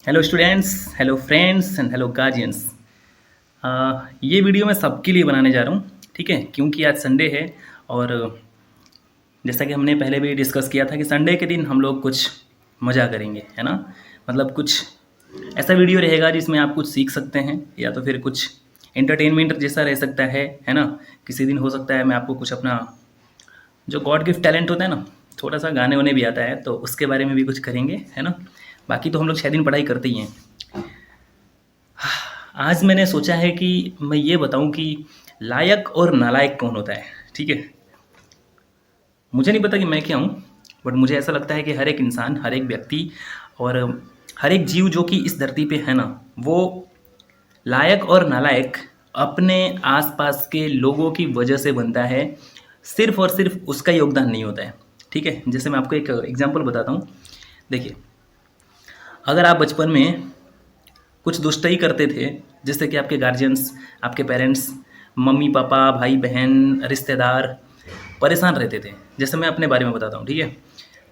Hello students, hello friends and hello guardians. ये video मैं सबके लिए बनाने जा रहा हूँ, ठीक है, क्योंकि आज संडे है। और जैसा कि हमने पहले भी डिस्कस किया था कि संडे के दिन हम लोग कुछ मज़ा करेंगे, है ना। मतलब कुछ ऐसा वीडियो रहेगा जिसमें आप कुछ सीख सकते हैं, या तो फिर कुछ एंटरटेनमेंट जैसा रह सकता है ना। किसी दिन हो सकता है मैं आपको कुछ अपना जो गॉड गिफ्ट टैलेंट होता है ना, थोड़ा सा गाने वाने भी आता है, तो उसके बारे में भी कुछ करेंगे, है ना। बाकी तो हम लोग 6 दिन पढ़ाई करते ही हैं। आज मैंने सोचा है कि मैं ये बताऊं कि लायक और नालायक कौन होता है, ठीक है। मुझे नहीं पता कि मैं क्या हूँ, बट मुझे ऐसा लगता है कि हर एक इंसान, हर एक व्यक्ति और हर एक जीव जो कि इस धरती पे है ना, वो लायक और नालायक अपने आसपास के लोगों की वजह से बनता है। सिर्फ और सिर्फ उसका योगदान नहीं होता है, ठीक है। जैसे मैं आपको एक एग्जांपल बताता हूँ। देखिए, अगर आप बचपन में कुछ दुष्टई करते थे, जिससे कि आपके गार्जियंस, आपके पेरेंट्स, मम्मी पापा, भाई बहन, रिश्तेदार परेशान रहते थे। जैसे मैं अपने बारे में बताता हूँ, ठीक है।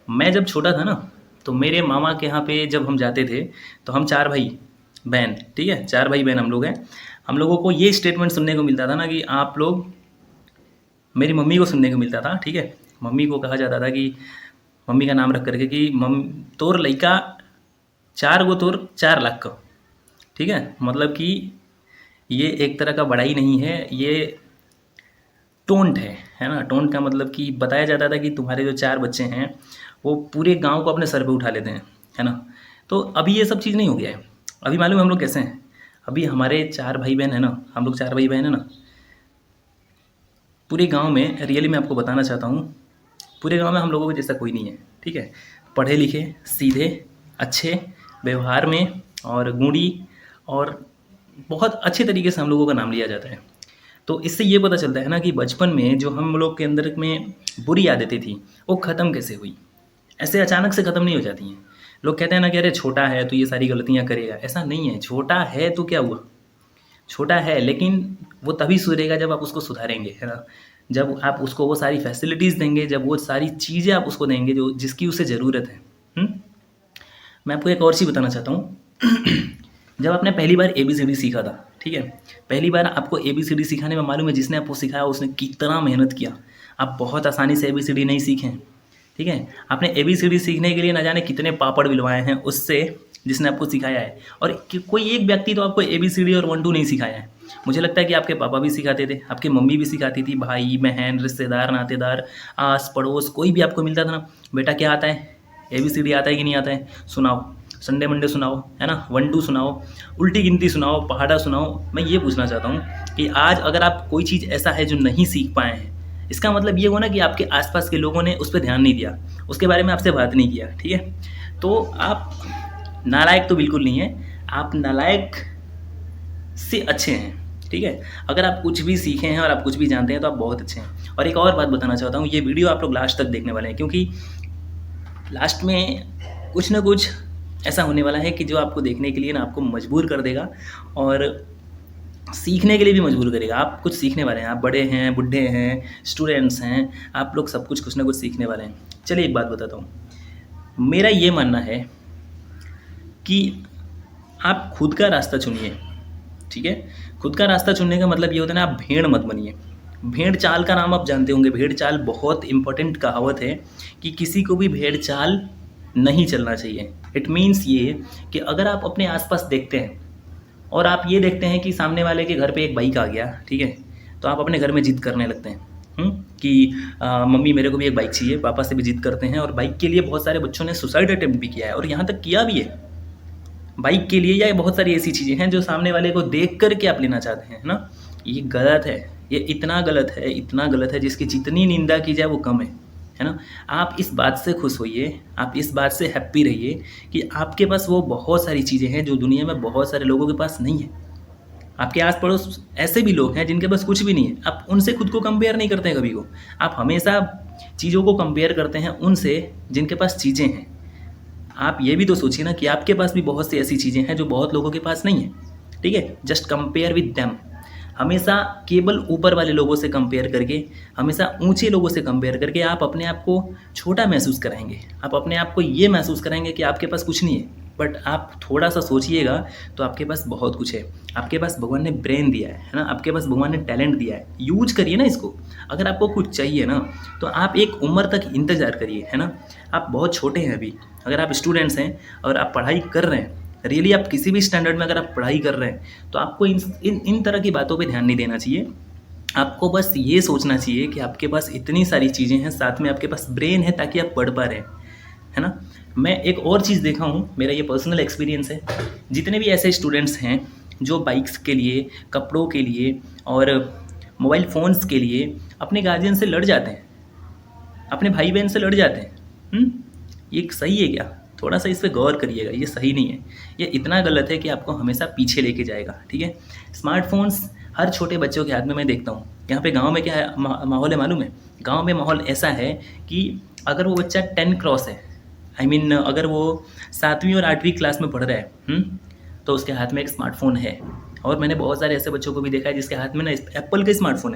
मैं जब छोटा था ना, तो मेरे मामा के यहाँ पे जब हम जाते थे, तो हम 4 भाई बहन, ठीक है, 4 भाई बहन हम लोग हैं। हम लोगों को ये स्टेटमेंट सुनने को मिलता था ना कि आप लोग, मेरी मम्मी को सुनने को मिलता था, ठीक है। मम्मी को कहा जाता था कि मम्मी का नाम रख करके कि मम तोर लइका 4 गो तोर 4 लाख का, ठीक है। मतलब कि ये एक तरह का बड़ाई नहीं है, ये टोंट है ना। टोंट का मतलब कि बताया जाता था कि तुम्हारे जो 4 बच्चे हैं वो पूरे गांव को अपने सर पे उठा लेते हैं, है ना। तो अभी ये सब चीज़ नहीं हो गया है। अभी मालूम है हम लोग कैसे हैं। अभी हमारे 4 भाई बहन है ना, हम लोग 4 भाई बहन है ना, पूरे गांव में रियली मैं आपको बताना चाहता हूँ, पूरे गांव में हम लोगों को जैसा कोई नहीं है, ठीक है। पढ़े लिखे, सीधे, अच्छे व्यवहार में और गुणी, और बहुत अच्छे तरीके से हम लोगों का नाम लिया जाता है। तो इससे ये पता चलता है ना कि बचपन में जो हम लोग के अंदर में बुरी आदतें थी, वो ख़त्म कैसे हुई। ऐसे अचानक से ख़त्म नहीं हो जाती हैं। लोग कहते हैं ना कि अरे छोटा है तो ये सारी गलतियाँ करेगा, ऐसा नहीं है। छोटा है तो क्या हुआ, छोटा है, लेकिन वो तभी सुधरेगा जब आप उसको सुधारेंगे, है ना। जब आप उसको वो सारी फैसिलिटीज़ देंगे, जब वो सारी चीज़ें आप उसको देंगे जो जिसकी उसे ज़रूरत है। मैं आपको एक और चीज़ बताना चाहता हूँ। जब आपने पहली बार ABCD सीखा था, ठीक है, पहली बार आपको ABCD सिखाने में मालूम है जिसने आपको सिखाया उसने कितना मेहनत किया। आप बहुत आसानी से ABCD नहीं सीखे, ठीक है। आपने ABCD सीखने के लिए ना जाने कितने पापड़ बिलवाए हैं उससे जिसने आपको सिखाया है। और कोई एक व्यक्ति तो आपको ABCD और 1 2 नहीं सिखाया है। मुझे लगता है कि आपके पापा भी सिखाते थे, आपकी मम्मी भी सिखाती थी, भाई बहन, रिश्तेदार, नातेदार, आस पड़ोस, कोई भी आपको मिलता था ना, बेटा क्या आता है, ABCD आता है कि नहीं आता है, सुनाओ, संडे मंडे सुनाओ, है ना, 1 2 सुनाओ, उल्टी गिनती सुनाओ, पहाड़ा सुनाओ। मैं ये पूछना चाहता हूँ कि आज अगर आप कोई चीज़ ऐसा है जो नहीं सीख पाए हैं, इसका मतलब ये हुआ ना कि आपके आसपास के लोगों ने उस पर ध्यान नहीं दिया, उसके बारे में आपसे बात नहीं किया, ठीक है। तो आप नालायक तो बिल्कुल नहीं है, आप नालायक से अच्छे हैं, ठीक है। अगर आप कुछ भी सीखे हैं और आप कुछ भी जानते हैं तो आप बहुत अच्छे हैं। और एक और बात बताना चाहता हूँ, ये वीडियो आप लोग लास्ट तक देखने वाले हैं, क्योंकि लास्ट में कुछ ना कुछ ऐसा होने वाला है कि जो आपको देखने के लिए ना आपको मजबूर कर देगा और सीखने के लिए भी मजबूर करेगा। आप कुछ सीखने वाले हैं, आप बड़े हैं, बूढ़े हैं, स्टूडेंट्स हैं, आप लोग सब कुछ ना कुछ सीखने वाले हैं। चलिए एक बात बताता हूँ, मेरा ये मानना है कि आप खुद का रास्ता चुनिए, ठीक है। खुद का रास्ता चुनने का मतलब ये होता है ना, आप भेड़ मत बनिए। भेड़ चाल का नाम आप जानते होंगे। भेड़ चाल बहुत इंपॉर्टेंट कहावत है कि किसी को भी भेड़ चाल नहीं चलना चाहिए। इट मीन्स ये कि अगर आप अपने आसपास देखते हैं और आप ये देखते हैं कि सामने वाले के घर पे एक बाइक आ गया, ठीक है, तो आप अपने घर में जिद करने लगते हैं कि मम्मी मेरे को भी एक बाइक चाहिए, पापा से भी जिद करते हैं। और बाइक के लिए बहुत सारे बच्चों ने सुसाइड अटेम्प्ट भी किया है, और यहाँ तक किया भी है बाइक के लिए। या बहुत सारी ऐसी चीज़ें हैं जो सामने वाले को देख कर के आप लेना चाहते हैं, है ना। ये गलत है, ये इतना गलत है, इतना गलत है, जिसकी जितनी निंदा की जाए वो कम है ना। आप इस बात से खुश होइए, आप इस बात से हैप्पी रहिए कि आपके पास वो बहुत सारी चीज़ें हैं जो दुनिया में बहुत सारे लोगों के पास नहीं है। आपके आस पड़ोस ऐसे भी लोग हैं जिनके पास कुछ भी नहीं है। आप उनसे खुद को कंपेयर नहीं करते हैं कभी को, आप हमेशा चीज़ों को कंपेयर करते हैं उनसे जिनके पास चीज़ें हैं। आप ये भी तो सोचिए ना कि आपके पास भी बहुत सी ऐसी चीज़ें हैं जो बहुत लोगों के पास नहीं है, ठीक है। Just compare with them. हमेशा केवल ऊपर वाले लोगों से कंपेयर करके, हमेशा ऊंचे लोगों से कंपेयर करके आप अपने आप को छोटा महसूस कराएंगे। आप अपने आप को ये महसूस कराएंगे कि आपके पास कुछ नहीं है। बट आप थोड़ा सा सोचिएगा तो आपके पास बहुत कुछ है। आपके पास भगवान ने ब्रेन दिया है ना, आपके पास भगवान ने टैलेंट दिया है, यूज करिए ना इसको। अगर आपको कुछ चाहिए ना तो आप एक उम्र तक इंतज़ार करिए, है ना। आप बहुत छोटे हैं अभी, अगर आप स्टूडेंट्स हैं और आप पढ़ाई कर रहे हैं, रियली आप किसी भी स्टैंडर्ड में अगर आप पढ़ाई कर रहे हैं तो आपको इन तरह की बातों पे ध्यान नहीं देना चाहिए। आपको बस ये सोचना चाहिए कि आपके पास इतनी सारी चीज़ें हैं, साथ में आपके पास ब्रेन है ताकि आप पढ़ पा रहे हैं, है ना। मैं एक और चीज़ देखा हूँ, मेरा ये पर्सनल एक्सपीरियंस है, जितने भी ऐसे स्टूडेंट्स हैं जो बाइक्स के लिए, कपड़ों के लिए और मोबाइल फ़ोन्स के लिए अपने गार्जियन से लड़ जाते हैं, अपने भाई बहन से लड़ जाते हैं। ये सही है क्या? थोड़ा सा इस पर गौर करिएगा, ये सही नहीं है, ये इतना गलत है कि आपको हमेशा पीछे लेके जाएगा, ठीक है। स्मार्टफोन्स हर छोटे बच्चों के हाथ में मैं देखता हूँ। यहाँ पे गांव में क्या है माहौल है मालूम है? गांव में माहौल ऐसा है कि अगर वो बच्चा 10 क्रॉस है, आई मीन अगर वो 7वीं और 8वीं क्लास में पढ़ रहा है, तो उसके हाथ में एक स्मार्टफोन है। और मैंने बहुत सारे ऐसे बच्चों को भी देखा है जिसके हाथ में ना एप्पल का स्मार्टफोन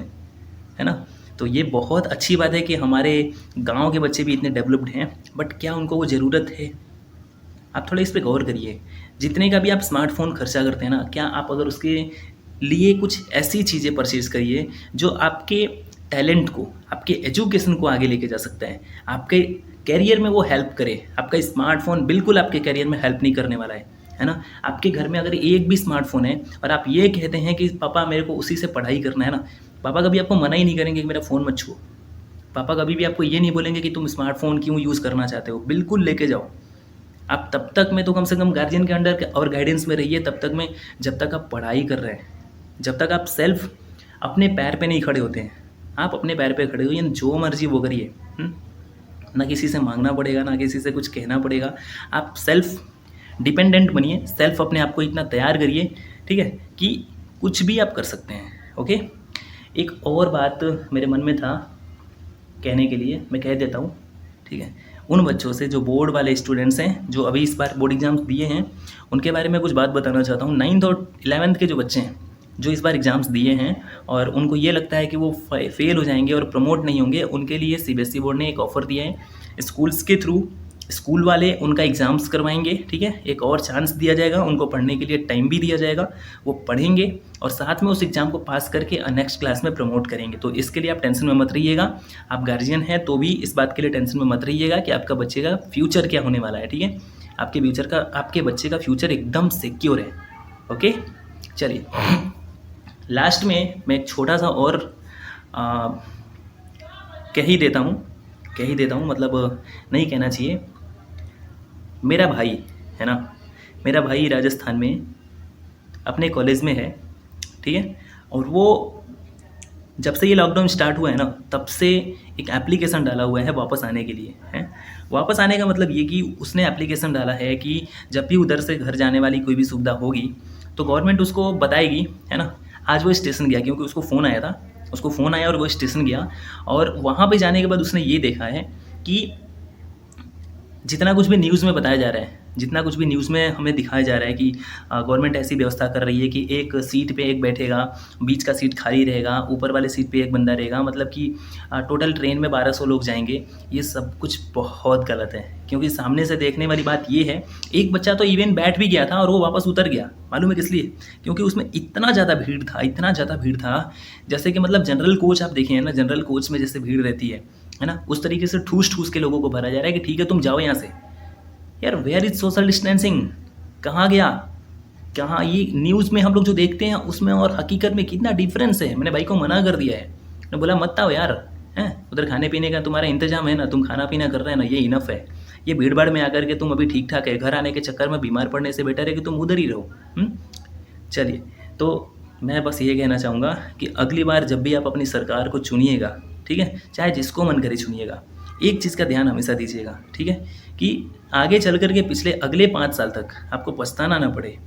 है ना। तो ये बहुत अच्छी बात है कि हमारे गांव के बच्चे भी इतने डेवलप्ड हैं, बट क्या उनको वो ज़रूरत है? आप थोड़ा इस पे गौर करिए। जितने का भी आप स्मार्टफोन खर्चा करते हैं ना, क्या आप अगर उसके लिए कुछ ऐसी चीज़ें परचेज करिए जो आपके टैलेंट को, आपके एजुकेशन को आगे लेके जा सकता है, आपके कैरियर में वो हेल्प करे। आपका स्मार्टफोन बिल्कुल आपके कैरियर में हेल्प नहीं करने वाला है ना। आपके घर में अगर एक भी स्मार्टफोन है और आप ये कहते हैं कि पापा मेरे को उसी से पढ़ाई करना है ना, पापा कभी आपको मना ही नहीं करेंगे कि मेरा फ़ोन मत छुओ। पापा कभी भी आपको ये नहीं बोलेंगे कि तुम स्मार्टफोन क्यों यूज़ करना चाहते हो, बिल्कुल लेके जाओ। आप तब तक में तो कम से कम गार्जियन के अंडर और गाइडेंस में रहिए, तब तक में जब तक आप पढ़ाई कर रहे हैं, जब तक आप सेल्फ अपने पैर पे नहीं खड़े होते हैं। आप अपने पैर पे खड़े होइए, जो मर्जी वो करिए, ना किसी से मांगना पड़ेगा, ना किसी से कुछ कहना पड़ेगा। आप सेल्फ डिपेंडेंट बनिए, सेल्फ अपने आप को इतना तैयार करिए, ठीक है, कि कुछ भी आप कर सकते हैं। ओके, एक और बात मेरे मन में था कहने के लिए, मैं कह देता हूँ, ठीक है। उन बच्चों से जो बोर्ड वाले स्टूडेंट्स हैं, जो अभी इस बार बोर्ड एग्ज़ाम्स दिए हैं, उनके बारे में कुछ बात बताना चाहता हूँ। 9th और 11th के जो बच्चे हैं जो इस बार एग्ज़ाम्स दिए हैं और उनको ये लगता है कि वो फेल हो जाएंगे और प्रमोट नहीं होंगे, उनके लिए सीबीएसई बोर्ड ने एक ऑफ़र दिया है। स्कूल्स के थ्रू स्कूल वाले उनका एग्ज़ाम्स करवाएंगे, ठीक है। एक और चांस दिया जाएगा उनको, पढ़ने के लिए टाइम भी दिया जाएगा, वो पढ़ेंगे और साथ में उस एग्ज़ाम को पास करके नेक्स्ट क्लास में प्रमोट करेंगे। तो इसके लिए आप टेंशन में मत रहिएगा। आप गार्जियन हैं तो भी इस बात के लिए टेंशन में मत रहिएगा कि आपका बच्चे का फ्यूचर क्या होने वाला है, ठीक है। आपके बच्चे का फ्यूचर एकदम सिक्योर है। ओके, चलिए लास्ट में मैं एक छोटा सा और कह ही देता हूँ, मतलब नहीं कहना चाहिए। मेरा भाई है ना, मेरा भाई राजस्थान में अपने कॉलेज में है, ठीक है। और वो जब से ये लॉकडाउन स्टार्ट हुआ है ना, तब से एक एप्लीकेशन डाला हुआ है वापस आने के लिए, है। वापस आने का मतलब ये कि उसने एप्लीकेशन डाला है कि जब भी उधर से घर जाने वाली कोई भी सुविधा होगी तो गवर्नमेंट उसको बताएगी, है ना। आज वो स्टेशन गया क्योंकि उसको फ़ोन आया और वो स्टेशन गया और वहाँ पे जाने के बाद उसने ये देखा है कि जितना कुछ भी न्यूज़ में बताया जा रहा है, जितना कुछ भी न्यूज़ में हमें दिखाया जा रहा है कि गवर्नमेंट ऐसी व्यवस्था कर रही है कि एक सीट पे एक बैठेगा, बीच का सीट खाली रहेगा, ऊपर वाले सीट पे एक बंदा रहेगा, मतलब कि टोटल ट्रेन में 1200 लोग जाएंगे। ये सब कुछ बहुत गलत है, क्योंकि सामने से देखने वाली बात ये है, एक बच्चा तो इवन बैठ भी गया था और वो वापस उतर गया। मालूम है किस लिए? क्योंकि उसमें इतना ज़्यादा भीड़ था, जैसे कि मतलब जनरल कोच आप देखें ना, जनरल कोच में जैसे भीड़ रहती है ना, उस तरीके से ठूस के लोगों को भरा जा रहा है कि ठीक है तुम जाओ यहाँ से। यार वेयर इज सोशल डिस्टेंसिंग? कहाँ गया? कहाँ? ये न्यूज़ में हम लोग जो देखते हैं उसमें और हकीकत में कितना डिफरेंस है। मैंने भाई को मना कर दिया है, मैंने बोला मत आओ यार, हैं उधर खाने पीने का तुम्हारा इंतजाम है ना, तुम खाना पीना कर रहे हैं ना, ये इनफ है। ये भीड़ भाड़ में आकर के तुम अभी ठीक ठाक है, घर आने के चक्कर में बीमार पड़ने से बेटर है कि तुम उधर ही रहो। चलिए, तो मैं बस ये कहना चाहूँगा कि अगली बार जब भी आप अपनी सरकार को चुनिएगा, ठीक है, चाहे जिसको मन करे चुनिएगा, एक चीज़ का ध्यान हमेशा दीजिएगा, ठीक है, कि आगे चल कर के अगले 5 साल तक आपको पछताना ना पड़े।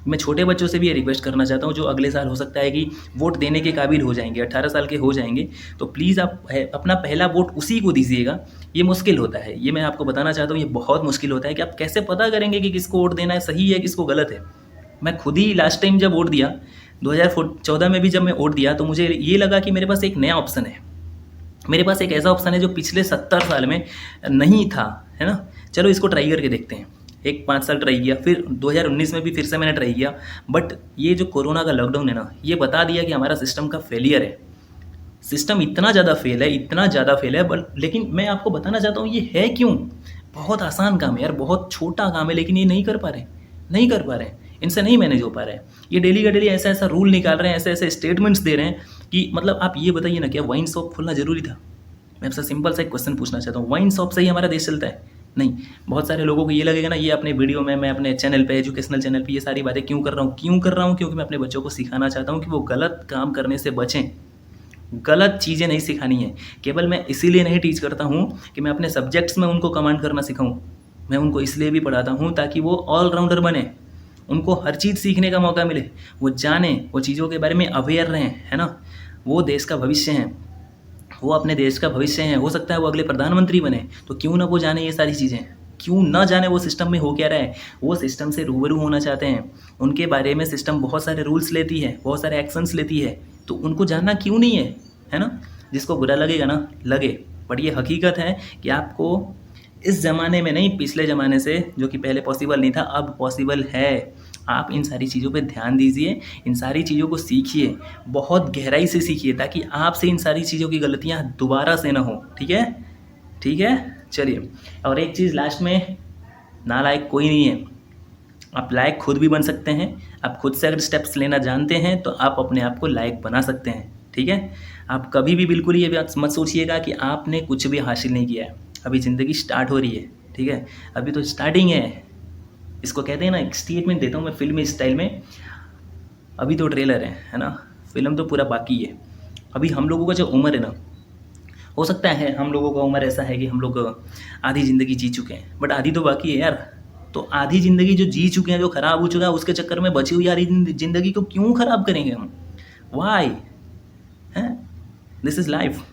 मैं छोटे बच्चों से भी ये रिक्वेस्ट करना चाहता हूँ जो अगले साल हो सकता है कि वोट देने के काबिल हो जाएंगे, 18 साल के हो जाएंगे, तो प्लीज़ आप अपना पहला वोट उसी को दीजिएगा। ये मुश्किल होता है, ये मैं आपको बताना चाहता हूँ, ये बहुत मुश्किल होता है कि आप कैसे पता करेंगे कि किसको वोट देना है, सही है किसको गलत है। मैं खुद ही लास्ट टाइम जब वोट दिया 2014 में भी जब मैं वोट दिया, तो मुझे ये लगा कि मेरे पास एक नया ऑप्शन है, मेरे पास एक ऐसा ऑप्शन है जो पिछले 70 साल में नहीं था, है ना। चलो इसको ट्राई करके देखते हैं। एक 5 साल ट्राई किया, फिर 2019 में भी फिर से मैंने ट्राई किया, बट ये जो कोरोना का लॉकडाउन है ना, ये बता दिया कि हमारा सिस्टम का फेलियर है। सिस्टम इतना ज़्यादा फेल है, इतना ज़्यादा फेल है, बट लेकिन मैं आपको बताना चाहता हूँ ये है क्यों। बहुत आसान काम है यार, बहुत छोटा काम है, लेकिन ये नहीं कर पा रहे, नहीं कर पा रहे, इनसे नहीं मैनेज हो पा रहे हैं। ये डेली का डेली ऐसा ऐसा रूल निकाल रहे हैं, ऐसे ऐसे स्टेटमेंट्स दे रहे हैं कि मतलब आप ये बताइए ना, क्या वाइन शॉप खोलना जरूरी था? मैं आपसे सिंपल सा एक क्वेश्चन पूछना चाहता हूँ, वाइन शॉप से ही हमारा देश चलता है? नहीं। बहुत सारे लोगों को ये लगेगा ना, ये अपने वीडियो में, मैं अपने चैनल पे, एजुकेशनल चैनल पे ये सारी बातें क्यों कर रहा हूँ, क्यों कर रहा हूँ? क्योंकि मैं अपने बच्चों को सिखाना चाहता हूँ कि वो गलत काम करने से बचें, गलत चीज़ें नहीं सिखानी है। केवल मैं इसीलिए नहीं टीच करता हूँ कि मैं अपने सब्जेक्ट्स में उनको कमांड करना सिखाऊँ, मैं उनको इसलिए भी पढ़ाता हूँ ताकि वो ऑलराउंडर बने, उनको हर चीज़ सीखने का मौका मिले, वो जाने, वो चीज़ों के बारे में अवेयर रहें, है ना। वो देश का भविष्य हैं, वो अपने देश का भविष्य हैं, हो सकता है वो अगले प्रधानमंत्री बने, तो क्यों ना वो जाने ये सारी चीज़ें, क्यों ना जाने वो सिस्टम में हो क्या रहा है। वो सिस्टम से रूबरू होना चाहते हैं, उनके बारे में सिस्टम बहुत सारे रूल्स लेती है, बहुत सारे एक्शंस लेती है, तो उनको जानना क्यों नहीं है ना। जिसको बुरा लगेगा ना लगे, बट ये हकीकत है कि आपको इस ज़माने में नहीं, पिछले ज़माने से, जो कि पहले पॉसिबल नहीं था, अब पॉसिबल है। आप इन सारी चीज़ों पे ध्यान दीजिए, इन सारी चीज़ों को सीखिए, बहुत गहराई से सीखिए, ताकि आपसे इन सारी चीज़ों की गलतियाँ दोबारा से ना हो। ठीक है, ठीक है, चलिए। और एक चीज़ लास्ट में, नालायक कोई नहीं है, आप लायक खुद भी बन सकते हैं। आप खुद से अगर स्टेप्स लेना जानते हैं तो आप अपने आप को लायक बना सकते हैं। ठीक है, आप कभी भी बिल्कुल ये बात मत सोचिएगा कि आपने कुछ भी हासिल नहीं किया है। अभी ज़िंदगी स्टार्ट हो रही है, ठीक है, अभी तो स्टार्टिंग है। इसको कहते हैं ना, एक स्टेटमेंट देता हूँ मैं फिल्मी स्टाइल में, अभी तो ट्रेलर है ना, फिल्म तो पूरा बाकी है। अभी हम लोगों का जो उम्र है ना, हो सकता है हम लोगों का उम्र ऐसा है कि हम लोग आधी ज़िंदगी जी चुके हैं, बट आधी तो बाकी है यार। तो आधी ज़िंदगी जो जी चुके हैं, जो ख़राब हो चुका है, उसके चक्कर में बची हुई आधी ज़िंदगी को क्यों ख़राब करेंगे हम? वाई है, दिस इज़ लाइफ।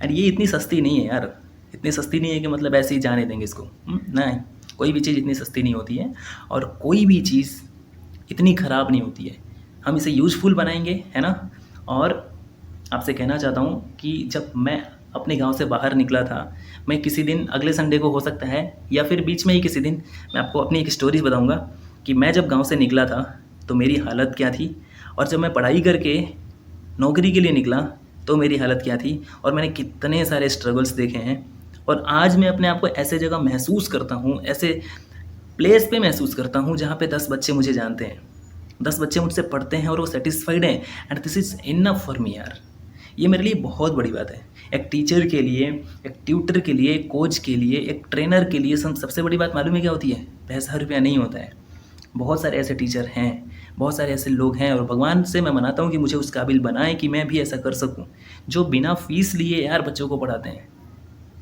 एंड ये इतनी सस्ती नहीं है यार, इतनी सस्ती नहीं है कि मतलब ऐसे ही जाने देंगे इसको। नहीं, कोई भी चीज़ इतनी सस्ती नहीं होती है, और कोई भी चीज़ इतनी ख़राब नहीं होती है। हम इसे यूज़फुल बनाएंगे, है ना। और आपसे कहना चाहता हूँ कि जब मैं अपने गांव से बाहर निकला था, मैं किसी दिन अगले संडे को हो सकता है, या फिर बीच में ही किसी दिन, मैं आपको अपनी एक स्टोरी बताऊँगा कि मैं जब गांव से निकला था तो मेरी हालत क्या थी, और जब मैं पढ़ाई करके नौकरी के लिए निकला तो मेरी हालत क्या थी, और मैंने कितने सारे स्ट्रगल्स देखे हैं। और आज मैं अपने आप को ऐसे जगह महसूस करता हूँ, ऐसे प्लेस पे महसूस करता हूँ जहाँ पे 10 बच्चे मुझे जानते हैं, 10 बच्चे मुझसे पढ़ते हैं और वो सेटिस्फाइड हैं, and this is enough for me यार। ये मेरे लिए बहुत बड़ी बात है। एक टीचर के लिए, एक ट्यूटर के लिए, एक कोच के लिए, एक ट्रेनर के लिए सबसे बड़ी बात मालूम है क्या होती है? पैसा रुपया नहीं होता है। बहुत सारे ऐसे टीचर हैं, बहुत सारे ऐसे लोग हैं, और भगवान से मैं मनाता हूँ कि मुझे उस काबिल बनाए कि मैं भी ऐसा कर सकूँ, जो बिना फीस लिए यार बच्चों को पढ़ाते हैं,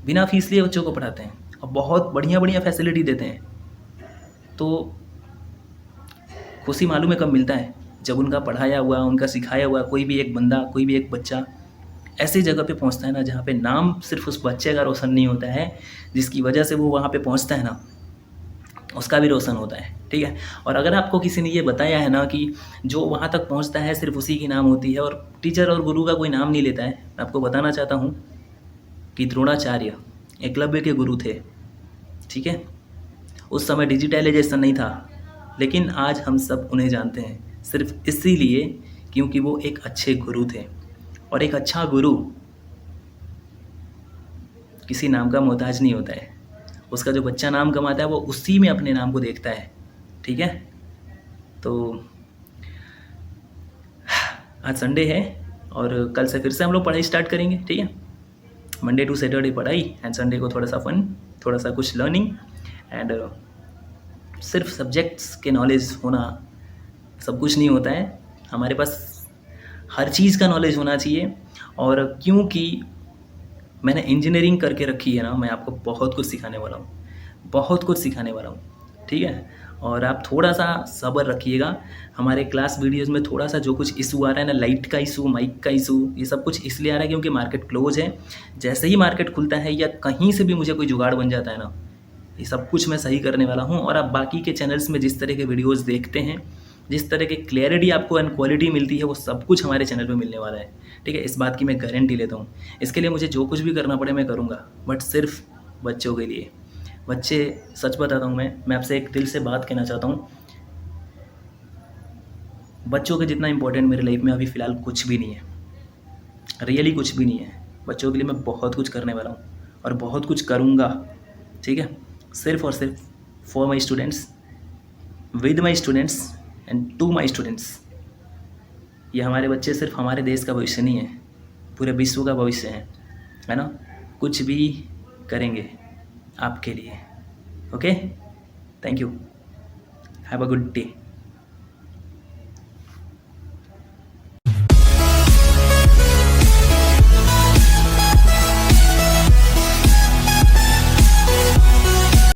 बिना फीस लिए बच्चों को पढ़ाते हैं, और बहुत बढ़िया बढ़िया फैसिलिटी देते हैं। तो खुशी मालूम है कब मिलता है? जब उनका पढ़ाया हुआ, उनका सिखाया हुआ कोई भी एक बंदा, कोई भी एक बच्चा ऐसी जगह पे पहुंचता है ना, जहाँ पे नाम सिर्फ उस बच्चे का रोशन नहीं होता है, जिसकी वजह से वो वहाँ पे पहुंचता है ना, उसका भी रोशन होता है। ठीक है, और अगर आपको किसी ने ये बताया है ना कि जो वहाँ तक पहुँचता है सिर्फ उसी की नाम होती है, और टीचर और गुरु का कोई नाम नहीं लेता है, मैं आपको बताना चाहता हूँ कि द्रोणाचार्य एकलव्य के गुरु थे। ठीक है, उस समय डिजिटलाइजेशन नहीं था, लेकिन आज हम सब उन्हें जानते हैं सिर्फ इसीलिए क्योंकि वो एक अच्छे गुरु थे। और एक अच्छा गुरु किसी नाम का मोहताज नहीं होता है, उसका जो बच्चा नाम कमाता है वो उसी में अपने नाम को देखता है। ठीक है, तो आज संडे है और कल से फिर से हम लोग पढ़ाई स्टार्ट करेंगे। ठीक है, मंडे टू सैटरडे पढ़ाई, एंड संडे को थोड़ा सा फन, थोड़ा सा कुछ लर्निंग, एंड सिर्फ सब्जेक्ट्स के नॉलेज होना सब कुछ नहीं होता है, हमारे पास हर चीज़ का नॉलेज होना चाहिए। और क्योंकि मैंने इंजीनियरिंग करके रखी है ना, मैं आपको बहुत कुछ सिखाने वाला हूँ, बहुत कुछ सिखाने वाला हूँ। ठीक है, और आप थोड़ा सा सब्र रखिएगा। हमारे क्लास वीडियोज़ में थोड़ा सा जो कुछ इशू आ रहा है ना, लाइट का इशू, माइक का इशू, ये सब कुछ इसलिए आ रहा है क्योंकि मार्केट क्लोज है। जैसे ही मार्केट खुलता है या कहीं से भी मुझे कोई जुगाड़ बन जाता है ना, ये सब कुछ मैं सही करने वाला हूँ। और आप बाकी के चैनल्स में जिस तरह के वीडियोज़ देखते हैं, जिस तरह की क्लैरिटी आपको एंड क्वालिटी मिलती है, वो सब कुछ हमारे चैनल पे मिलने वाला है। ठीक है, इस बात की मैं गारंटी लेता हूँ। इसके लिए मुझे जो कुछ भी करना पड़े मैं करूँगा, बट सिर्फ बच्चों के लिए, बच्चे, सच बताता हूँ मैं आपसे एक दिल से बात कहना चाहता हूँ, बच्चों के जितना इम्पोर्टेंट मेरे लाइफ में अभी फ़िलहाल कुछ भी नहीं है, रियली कुछ भी नहीं है। बच्चों के लिए मैं बहुत कुछ करने वाला हूँ और बहुत कुछ करूँगा, ठीक है? सिर्फ़ और सिर्फ for my students, with my students and to my students. ये हमारे बच्चे सिर्फ हमारे देश का भविष्य नहीं है, पूरे विश्व का भविष्य है ना? कुछ भी करेंगे आपके लिए। Okay, thank you, have a good day.